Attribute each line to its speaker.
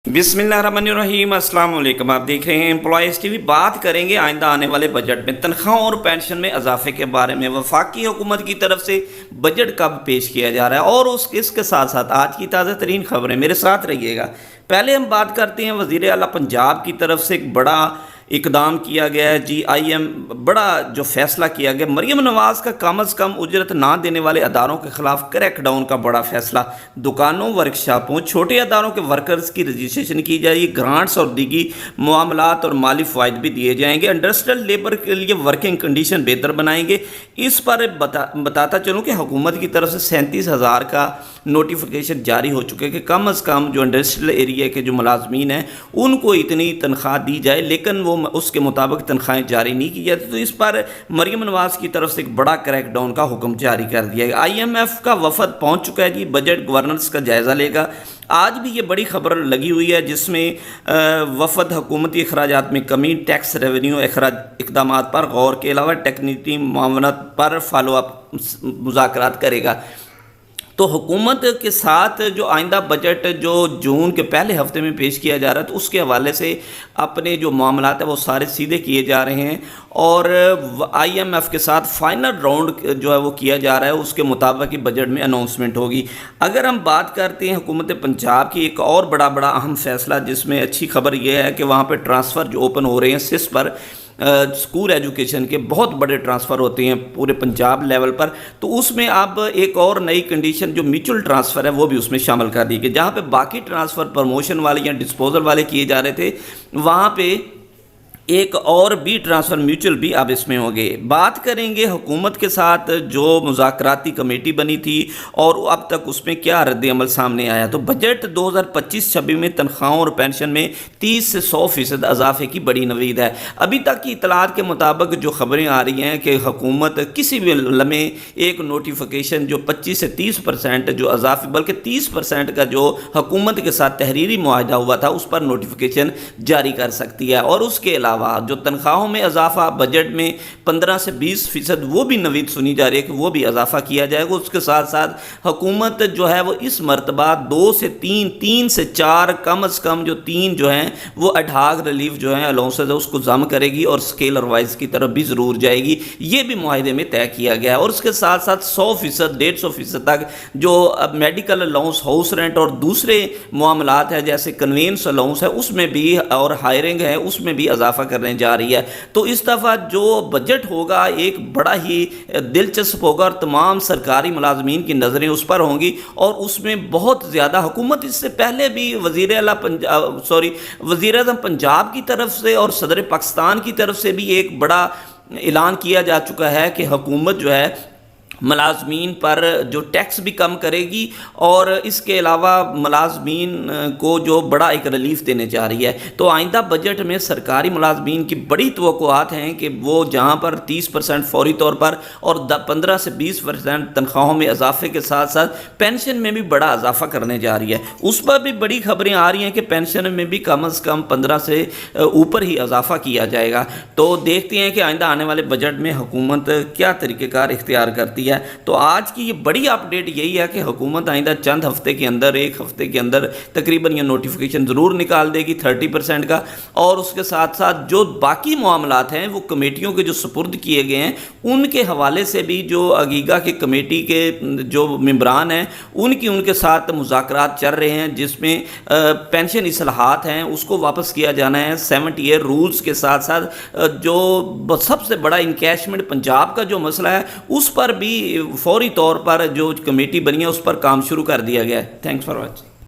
Speaker 1: बिस्मिल्लाहिर्रहमानिर्रहीम, अस्सलाम वालेकुम। आप देख रहे हैं एम्प्लॉयज़ टीवी। बात करेंगे आइंदा आने वाले बजट में तनख्वाहों और पेंशन में इजाफे के बारे में। वफाकी हुकूमत की तरफ से बजट कब पेश किया जा रहा है और इसके साथ साथ आज की ताज़ा तरीन खबरें, मेरे साथ रहिएगा। पहले हम बात करते हैं वज़ीर आला पंजाब की तरफ से एक बड़ा इकदाम किया गया है। GIM बड़ा जो फैसला किया गया, मरीम नवाज़ का कम अज़ कम उजरत ना देने वाले अदारों के ख़िलाफ़ क्रैकडाउन का बड़ा फैसला। दुकानों, वर्कशॉपों, छोटे अदारों के वर्कर्स की रजिस्ट्रेशन की जाएगी। ग्रांट्स और दीगी मामलात और माली फ़ायदे भी दिए जाएंगे। इंडस्ट्रियल लेबर के लिए वर्किंग कंडीशन बेहतर बनाएंगे। इस पर बताता चलूँ कि हुकूमत की तरफ से 37,000 का नोटिफिकेशन जारी हो चुके कि कम अज़ कम जो इंडस्ट्रियल एरिया के जो मुलाजमीन हैं उनको इतनी तनख्वाह दी जाए, लेकिन वो उसके मुताबिक तनख्वाहें जारी नहीं की जाती। तो इस पर मरीम नवाज़ की तरफ से एक बड़ा क्रैकडाउन का हुक्म जारी कर दिया गया। IMF का वफद पहुंच चुका है जी, बजट गवर्नेंस का जायज़ा लेगा। आज भी ये बड़ी खबर लगी हुई है जिसमें वफद हुकूमती अखराजात में कमी, टैक्स रेवेन्यू इकदाम पर गौर के अलावा टेक्निकी मामलात पर फॉलो अप मुज़ाकरात करेगा। तो हुकूमत के साथ जो आइंदा बजट जो जून के पहले हफ्ते में पेश किया जा रहा है, तो उसके हवाले से अपने जो मामलात है वो सारे सीधे किए जा रहे हैं और IMF के साथ फाइनल राउंड जो है वो किया जा रहा है। उसके मुताबिक ही बजट में अनाउंसमेंट होगी। अगर हम बात करते हैं हुकूमत पंजाब की, एक और बड़ा अहम फैसला जिसमें अच्छी खबर यह है कि वहाँ पर ट्रांसफ़र जो ओपन हो रहे हैं सिस पर, स्कूल एजुकेशन के बहुत बड़े ट्रांसफ़र होते हैं पूरे पंजाब लेवल पर, तो उसमें अब एक और नई कंडीशन जो म्यूचुअल ट्रांसफ़र है वो भी उसमें शामिल कर दी गई। जहाँ पे बाकी ट्रांसफ़र प्रमोशन वाले या डिस्पोजल वाले किए जा रहे थे, वहाँ पे एक और भी ट्रांसफ़र म्यूचुअल भी अब इसमें हो गए। बात करेंगे हुकूमत के साथ जो मुज़ाकराती कमेटी बनी थी और अब तक उसमें क्या रद्द अमल सामने आया। तो बजट 2025-26 में तनख्वाहों और पेंशन में 30 से 100% इजाफे की बड़ी नवीद है। अभी तक की इतलात के मुताबिक जो खबरें आ रही हैं कि हुकूमत किसी भी लम्हे एक नोटिफिकेशन जो 25 से 30% जो इजाफे, बल्कि 30% का जो हुकूमत के साथ तहरीरी मुआहदा हुआ था उस पर नोटिफिकेशन जारी कर सकती है। और उसके अलावा जो तनख्वाहों में इजाफा बजट में 15 से 20% वो भी नवीद सुनी जा रही है कि वो भी इजाफा किया जाएगा। उसके साथ साथ हुकूमत जो है वो इस मरतबा 2 से 3 से 4 कम अज़ कम जो 3 जो हैं वो अठाक रिलीफ जो है अलाउंसेस है उसको जम करेगी और स्केलर वाइज की तरफ भी ज़रूर जाएगी। ये भी मुआहदे में तय किया गया है। और उसके साथ साथ 100%, 150% तक जो अब मेडिकल अलाउंस, हाउस रेंट और दूसरे मामलात है जैसे कन्वेंस अलाउंस है उसमें भी और हायरिंग है उसमें भी इजाफा करने जा रही है। तो इस दफ़ा जो बजट होगा एक बड़ा ही दिलचस्प होगा और तमाम सरकारी मुलाजमीन की नज़रें उस पर होंगी और उसमें बहुत ज़्यादा हुकूमत इससे पहले भी वज़ीर आज़म पंजाब की तरफ से और सदर पाकिस्तान की तरफ से भी एक बड़ा ऐलान किया जा चुका है कि हुकूमत जो है मुलाजमीन पर जो टैक्स भी कम करेगी और इसके अलावा मुलाजमीन को जो बड़ा एक रिलीफ देने जा रही है। तो आइंदा बजट में सरकारी मुलाजमीन की बड़ी तवक्कुआत हैं कि वो जहां पर 30% फौरी तौर पर और 15 से 20% तनख्वाहों में इजाफे के साथ साथ पेंशन में भी बड़ा इजाफा करने जा रही है। उस पर भी बड़ी खबरें आ रही हैं कि पेंशन में भी कम अज़ कम 15 से ऊपर ही इजाफा किया जाएगा। तो देखते हैं कि आइंदा आने वाले बजट में हुकूमत क्या तरीक़ेकार इख्तियार करती है। तो आज की ये बड़ी अपडेट यही है कि हुकूमत आइंदा चंद हफ्ते के अंदर, एक हफ्ते के अंदर तकरीबन ये नोटिफिकेशन ज़रूर निकाल देगी 30% का। और उसके साथ साथ जो बाकी मामलात हैं वो कमेटियों के जो सुपुर्द किए गए हैं उनके हवाले से भी जो अगीगा की कमेटी के जो मेंबरान हैं उनके साथ मुज़ाकरात चल रहे हैं, जिसमें पेंशन इस्लाहात हैं उसको वापस किया जाना है 70 ईयर रूल्स के साथ साथ। जो सबसे बड़ा इनकैशमेंट पंजाब का जो मसला है उस पर भी फौरी तौर पर जो कमेटी बनी है उस पर काम शुरू कर दिया गया है। Thanks for watching.